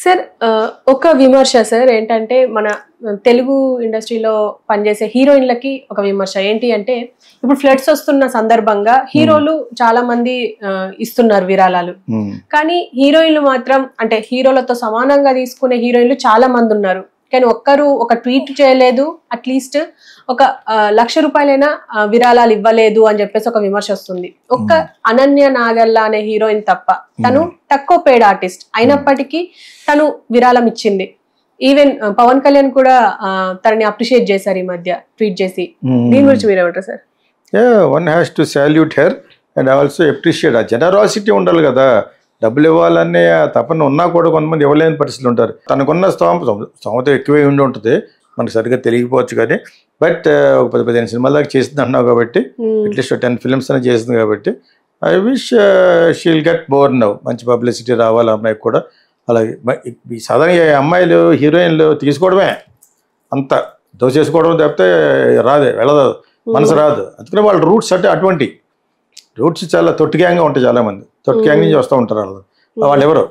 Sir ఒక విమర్శ sir ఏంటంటే మన తెలుగు ఇండస్ట్రీలో పనిచేసే హీరోయిన్లకి ఒక విమర్శ ఏంటి అంటే ఇప్పుడు ఫ్లడ్స్ వస్తున్న సందర్భంగా హీరోలు చాలా మంది ఇస్తున్నారు విరాళాలు. కానీ హీరోయిన్లు మాత్రం అంటే హీరోలతో సమానంగా తీసుకునే హీరోయిన్లు చాలా మంది ఉన్నారు. కానీ ఒక్కరు ఒక ట్వీట్ చేయలేదు, అట్లీస్ట్ ఒక 1,00,000 రూపాయలైనా విరాళాలు ఇవ్వలేదు అని చెప్పేసి ఒక విమర్శ వస్తుంది. ఒక్క అనన్య నాగల్లా అనే హీరోయిన్ తప్ప తను తక్కువ పేడ్ ఆర్టిస్ట్ అయినప్పటికీ తను విరాళం ఇచ్చింది. ఈవెన్ పవన్ కళ్యాణ్ కూడా తనని అప్రిషియేట్ చేశారు ఈ మధ్య ట్వీట్ చేసి. దీని గురించి మీరేమంటారు sir? One has to salute her and also appreciate. ఆ జనరాసిటీ ఉండాలి కదా, డబ్బులు ఇవ్వాలనే తపన ఉన్నా కూడా కొంతమంది ఇవ్వలేని పరిస్థితులు ఉంటారు. తనకున్న స్తోమత ఎక్కువే ఉండి ఉంటుంది, మనకు సరిగ్గా తెలియకపోవచ్చు. కానీ బట్ ఒక 10-15 సినిమాల దాకా చేసింది అంటున్నావు కాబట్టి, అట్లీస్ట్ 10 ఫిల్మ్స్ అని చేసింది కాబట్టి I wish she'll get bore now. మంచి పబ్లిసిటీ రావాలి అమ్మాయికి కూడా. అలాగే సాధారణ అమ్మాయిలు హీరోయిన్లు తీసుకోవడమే, అంత దోచేసుకోవడం తప్పితే రాదే, వెళ్ళదు, మనసు రాదు. అందుకని వాళ్ళ రూట్స్ అంటే అటువంటి రూట్స్ చాలా తొట్టి గ్యాంగ్గా ఉంటాయి. చాలామంది తొట్టి గ్యాంగ్ నుంచి వస్తూ ఉంటారు. వాళ్ళు ఎవరు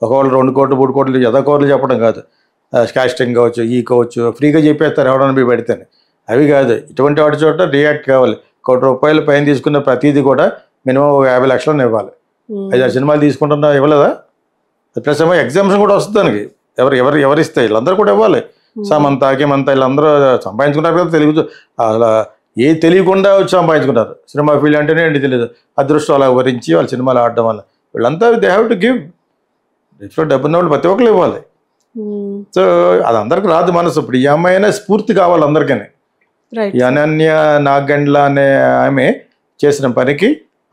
ఒకవేళ 2 కోట్లు 3 కోట్లు యథాకోట్లు చెప్పడం కాదు, కాస్టింగ్ కావచ్చు, ఈ కావచ్చు, ఫ్రీగా చెప్పేస్తారు ఎవడన్నా పోయి పెడితేనే. అవి కాదు, ఇటువంటి వాటి చోట రియాక్ట్ కావాలి. ₹1,00,000 పైన తీసుకున్న ప్రతిదీ కూడా మినిమం 50 లక్షలను ఇవ్వాలి. 5-6 సినిమాలు తీసుకుంటున్నా ఇవ్వలేదా? ప్లస్ ఏమో ఎగ్జామ్షన్ కూడా వస్తుంది దానికి. ఎవరిస్తే వీళ్ళందరూ కూడా ఇవ్వాలి. సమంత గిమంత వీళ్ళందరూ సంపాదించుకున్నారు కదా, తెలుగు అలా ఏ తెలియకుండా వచ్చి సంపాదించుకున్నారు. సినిమా ఫీల్డ్ అంటేనే ఏంటి తెలియదు, అదృష్టం అలా వరించి వాళ్ళ సినిమాలు ఆడడం వల్ల వీళ్ళంతా దే హ్యావ్ టు గివ్. ఇప్పుడు డబ్బున్న వాళ్ళు ప్రతి ఒక్కరు ఇవ్వాలి. సో అది అందరికి రాదు మనసు. ఇప్పుడు ఈ అమ్మాయి అయినా స్ఫూర్తి కావాలి అందరికీ. ఈ అనన్య నాగండ్ల అనే ఆమె చేసిన పనికి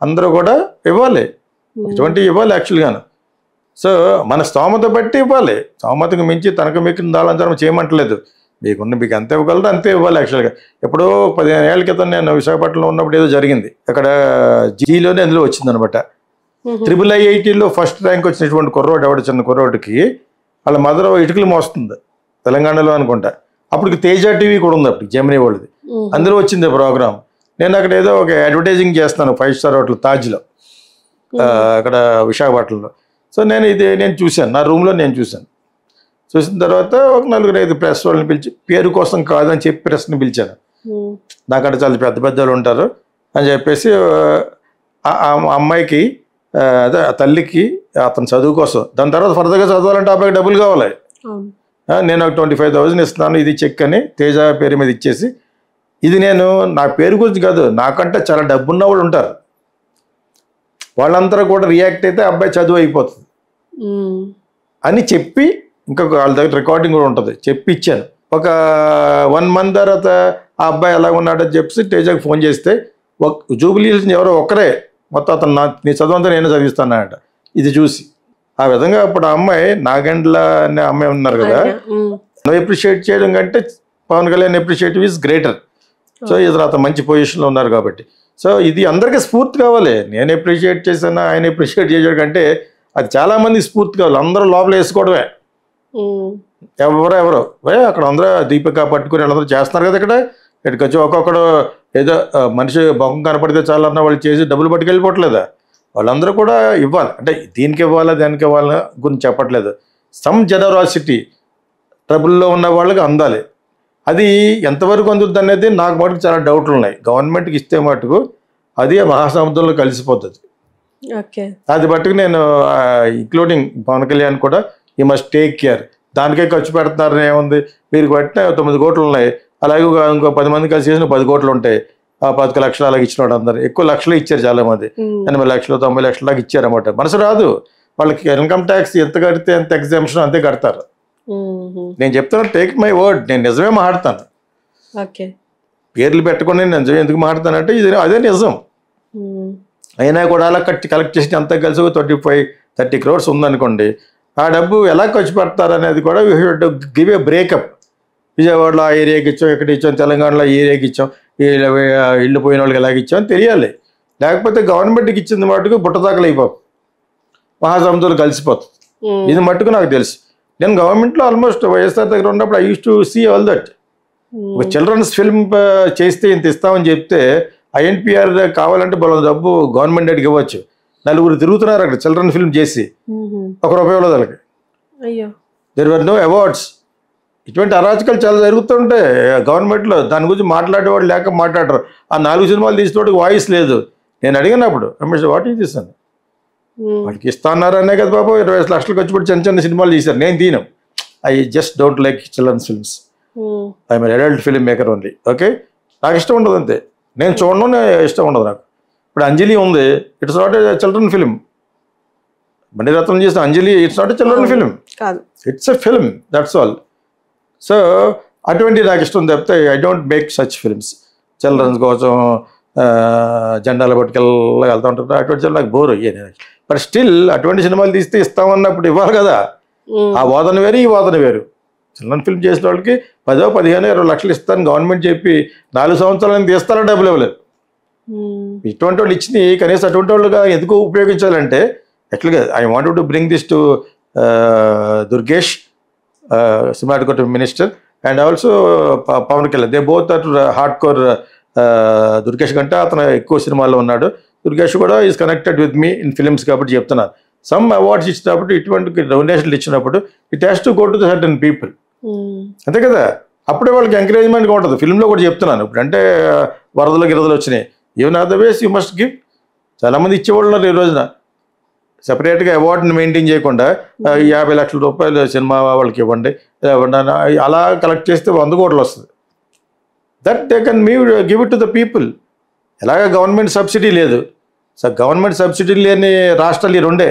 అందరూ కూడా ఇవ్వాలి, ఇటువంటి ఇవ్వాలి యాక్చువల్గాను. సో మన స్తోమత బట్టి ఇవ్వాలి, స్తోమతకు మించి తనకు మీకు దాళంతరం చేయమంటలేదు. మీకు ఎంత ఇవ్వగలరో అంతే ఇవ్వాలి. యాక్చువల్గా ఎప్పుడో 15 ఏళ్ల క్రితం నేను విశాఖపట్నంలో ఉన్నప్పుడు ఏదో జరిగింది. అక్కడ జీలోనే అందులో వచ్చిందనమాట. IIITలో ఫస్ట్ ర్యాంక్ వచ్చినటువంటి కుర్రోడు ఎవడు, చిన్న కుర్రోడికి వాళ్ళ మదర్ ఇటుకలు మోస్తుంది తెలంగాణలో అనుకుంటా. అప్పటికి తేజ టీవీ కూడా ఉంది, అప్పటికి జెమినీ వాళ్ళది. అందులో వచ్చింది ప్రోగ్రామ్. నేను అక్కడ ఏదో ఒక అడ్వర్టైజింగ్ చేస్తాను 5 స్టార్ హోటల్ తాజ్లో, అక్కడ విశాఖపట్నంలో. సో నేను చూశాను, నా రూమ్లో నేను చూశాను. చూసిన తర్వాత ఒక 4-5 ప్రెస్ వాళ్ళని పిలిచి, పేరు కోసం కాదని చెప్పి ప్రెస్ని పిలిచాను. నాకంటే చాలా పెద్ద పెద్దలు ఉంటారు అని చెప్పేసి ఆ అమ్మాయికి అదే ఆ తల్లికి అతను చదువు కోసం, దాని తర్వాత ఫర్దర్గా చదవాలంటే అబ్బాయికి డబ్బులు కావాలి. నేను ఒక 25,000 ఇస్తున్నాను, ఇది చెక్ అని తేజ పేరు మీద ఇచ్చేసి, ఇది నేను నా పేరు గురించి కాదు, నాకంటే చాలా డబ్బున్న వాళ్ళు ఉంటారు, వాళ్ళంతా కూడా రియాక్ట్ అయితే అబ్బాయి చదువు అయిపోతుంది అని చెప్పి, ఇంకొక వాళ్ళ దగ్గర రికార్డింగ్ కూడా ఉంటుంది, చెప్పి ఇచ్చాను. ఒక 1 month తర్వాత ఆ అబ్బాయి ఎలా ఉన్నాడని చెప్పేసి తేజకి ఫోన్ చేస్తే, జూబిలీస్ ఎవరో ఒక్కరే మొత్తం అతను నీ చదువంతా నేను చదివిస్తానంట. ఇది చూసి ఆ విధంగా ఇప్పుడు ఆ అమ్మాయి నాగండ్ల అనే అమ్మాయి ఉన్నారు కదా, అప్రిషియేట్ చేయడం కంటే Pawan Kalyan appreciative is greater. So ఇది అతను మంచి పొజిషన్లో ఉన్నారు కాబట్టి. సో ఇది అందరికీ స్ఫూర్తి కావాలి. నేను అప్రిషియేట్ చేశాను, ఆయన అప్రిషియేట్ చేసాడు కంటే అది చాలా మంది స్ఫూర్తి కావాలి. అందరూ లోపల వేసుకోవడమే, ఎవరో అక్కడ అందరూ దీపిక పట్టుకుని వాళ్ళందరూ చేస్తున్నారు కదా. ఇక్కడికి వచ్చి ఒక్కొక్కడు ఏదో మనిషి బొమ్మ కనపడితే చాలా అన్న వాళ్ళు చేసి డబ్బులు పట్టుకెళ్ళిపోవట్లేదా, వాళ్ళందరూ కూడా ఇవ్వాలి. అంటే దీనికి ఇవ్వాలా దానికి ఇవ్వాలా గురించి చెప్పట్లేదు. సమ్ జనరాసిటీ ట్రబుల్లో ఉన్న వాళ్ళకి అందాలి. అది ఎంతవరకు అందుతుంది అనేది నాకు మటుకు చాలా డౌట్లు ఉన్నాయి. గవర్నమెంట్కి ఇస్తే మటుకు అది మహాసముద్రంలో కలిసిపోతుంది. అది బట్టుకు నేను ఇంక్లూడింగ్ పవన్ కళ్యాణ్ కూడా ఈ మస్ట్ టేక్ కేర్. దానికే ఖర్చు పెడుతున్నారని ఏముంది, మీరు పెట్టిన 9 కోట్లు ఉన్నాయి, అలాగే ఇంకో 10 మంది కలిసి చేసిన 10 కోట్లు ఉంటాయి. 10 లక్షలు అలాగే ఇచ్చిన వాడు అందరు ఎక్కువ లక్షలు ఇచ్చారు. చాలా మంది 80 లక్షలు 90 లక్షల దాకా ఇచ్చారు అన్నమాట. మనసు రాదు వాళ్ళకి. ఇన్కమ్ ట్యాక్స్ ఎంత కడితే ఎంత ఎగ్జామ్షన్ అంతే కడతారు. నేను చెప్తాను, టేక్ మై వర్డ్, నేను నిజమే మాట్లాడతాను. పేర్లు పెట్టుకుని నేను నిజమే ఎందుకు మాట్లాడతానంటే ఇది అదే నిజం. అయినా కూడా అలా కలెక్ట్ చేసి అంతా కలిసి 25-30 crores ఉందనుకోండి, ఆ డబ్బు ఎలా ఖర్చు పెడతారు అనేది కూడా we should give a breakup. విజయవాడలో ఆ ఏరియాకి ఇచ్చాం, ఎక్కడ ఇచ్చాం, తెలంగాణలో ఈ ఏరియాకి ఇచ్చాం, ఇళ్ళు పోయిన వాళ్ళకి ఎలాగ ఇచ్చామని తెలియాలి. లేకపోతే గవర్నమెంట్కి ఇచ్చింది మటుకు బుట్టదాకలు అయిపోతుంది, మహాసముద్రంలో కలిసిపోతుంది. ఇది మట్టుకు నాకు తెలుసు. నేను గవర్నమెంట్లో ఆల్మోస్ట్ వైఎస్ఆర్ దగ్గర ఉన్నప్పుడు I use to see all that. ఒక చిల్డ్రన్స్ ఫిల్మ్ చేస్తే ఇంత ఇస్తామని చెప్తే INPR కావాలంటే బలం డబ్బు గవర్నమెంట్ అడిగి ఇవ్వచ్చు. 4 తిరుగుతున్నారు అక్కడ చిల్డ్రన్ ఫిల్మ్ చేసి, ₹1 వాళ్ళకి అయ్యో. There were no awards. ఇటువంటి అరాచకాలు చాలా జరుగుతుంటాయి గవర్నమెంట్లో. దాని గురించి మాట్లాడేవాడు లేక మాట్లాడరు. ఆ 4 సినిమాలు తీసినోడికి వాయిస్ లేదు. నేను అడిగినప్పుడు రమేష్ వాట్ ఈజ్ దిస్ అని, వాడికి ఇస్తాన్నారనే కదా బాబు 20 లక్షలు ఖర్చు పెట్టి చిన్న చిన్న సినిమాలు తీశారు. నేను తీను. I just don't like childrens films. I'm adult film maker only. Okay, నాకు ఇష్టం ఉండదు అంతే. నేను చూడడం ఇష్టం ఉండదు నాకు. ఇప్పుడు అంజలి ఉంది, it's not a children film. Mani Ratnam చేసిన Anjali it's not a children film, it's a film, that's all. So అటువంటి నాకు ఇష్టం తప్పితే I don't make such films. Childrens కోసం జెండాలు పట్టుకెళ్ళ వెళ్తూ ఉంటారు, అటువంటి నాకు బోర్ అయ్యాను. బట్ స్టిల్ అటువంటి సినిమాలు తీస్తే ఇస్తామన్నప్పుడు ఇవ్వాలి కదా. ఆ వాదన వేరు, ఈ వాదన వేరు. చిల్డ్రన్ ఫిల్మ్ చేసిన వాళ్ళకి 10, 15, 20 లక్షలు ఇస్తాను గవర్నమెంట్ చెప్పి 4 సంవత్సరాలు తీస్తారని డబ్బులు ఇవ్వలేదు. ఇటువంటి వాళ్ళు ఇచ్చింది కనీసం అటువంటి వాళ్ళుగా ఎందుకు ఉపయోగించాలంటే యాక్చువల్గా I wanted to bring this to Durgesh, cinematography minister, and also Pawan Kalyan. They both are hardcore. Durgesh కంటే అతను ఎక్కువ సినిమాల్లో ఉన్నాడు. దుర్గేష్ కూడా is connected with me in films కాబట్టి చెప్తున్నాను. సమ్ అవార్డ్స్ ఇచ్చినప్పుడు, ఇటువంటి డొనేషన్లు ఇచ్చినప్పుడు it has to go to the certain people. అంతే కదా, అప్పుడే వాళ్ళకి ఎంకరేజ్మెంట్గా ఉంటుంది. ఫిల్మ్లో కూడా చెప్తున్నాను. ఇప్పుడు అంటే వరదలు గిరదలు వచ్చినాయి, even otherwise you must give. చాలామంది ఇచ్చేవాళ్ళు ఉన్నారు ఈ రోజున. సెపరేట్గా అవార్డుని మెయింటైన్ చేయకుండా 50 లక్షల రూపాయలు సినిమా వాళ్ళకి ఇవ్వండి, అలా కలెక్ట్ చేస్తే 100 కోట్లు వస్తుంది. That they can give it to the people. ఎలాగ గవర్నమెంట్ సబ్సిడీ లేదు. సో గవర్నమెంట్ సబ్సిడీ లేని రాష్ట్రాలు ఈ రెండే.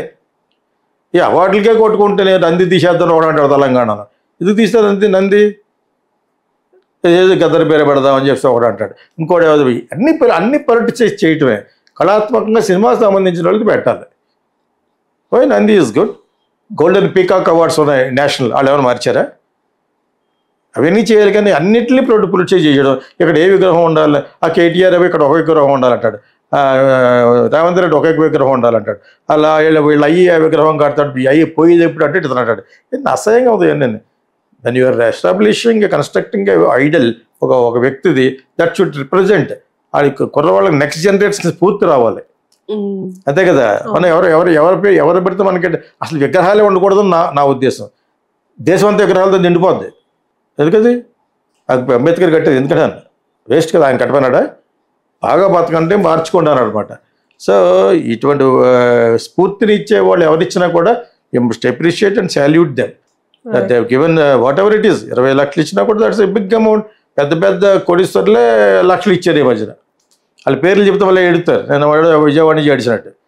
ఈ అవార్డులకే కొట్టుకుంటే నేను నంది తీసేద్దాం ఒకటి అంటాడు తెలంగాణలో. ఎందుకు తీస్తుంది నంది? ఏదో గద్దరి పేరు పెడదామని చెప్పి ఒకటి అంటాడు, ఇంకోటి ఏదో. అన్ని పొలిటిక్స్ చేయటమే. కళాత్మకంగా సినిమాకి సంబంధించిన వాళ్ళకి పెట్టాలి. ఓ Nandi is good. Golden peacock awards ఉన్నాయి నేషనల్, వాళ్ళు ఎవరు మార్చారా? అవన్నీ చేయాలి. కానీ అన్నింటినీ పొలిటిక్స్ చేయడం. ఇక్కడ ఏ విగ్రహం ఉండాలి, ఆ కేటీఆర్ ఇక్కడ ఒక విగ్రహం ఉండాలంటాడు, రేవంత్ రెడ్డి ఒక విగ్రహం ఉండాలంటాడు, అలా వీళ్ళు అయ్యి ఆ విగ్రహం కడతాడు, అయ్యి పోయేది ఎప్పుడు అంటే ఇతను అంటాడు. ఇది అసహ్యంగా ఉంది. నేను then you're establishing constructing idol ఒక వ్యక్తిది దట్ షుడ్ రిప్రజెంట్. అది కుర్రవాళ్ళకి నెక్స్ట్ జనరేషన్ పూర్తి రావాలి. అంతే కదా. మనం ఎవరు పెడితే మనకి అసలు విగ్రహాలే ఉండకూడదు నా ఉద్దేశం. దేశం అంతా విగ్రహాలతో నిండిపోద్ది. ఎందుకది? అది అంబేద్కర్ కట్టేది ఎందుకంటే వేస్ట్ కదా. ఆయన కట్టమన్నాడా? బాగా బతకంటే మార్చుకోండి అన్నాడు అనమాట. సో ఇటువంటి స్ఫూర్తిని ఇచ్చే వాళ్ళు ఎవరిచ్చినా కూడా you must appreciate and salute them. They have given what ever it is. 20 లక్షలు ఇచ్చినా కూడా దట్స్ ఎ బిగ్ అమౌంట్. పెద్ద పెద్ద కోటీశ్వర్లే లక్షలు ఇచ్చారు ఈ మధ్యన. వాళ్ళ పేర్లు చెప్తే వాళ్ళు ఎడుతారు. నేను విజయవాడ నుంచి ఏడిచినట్టు.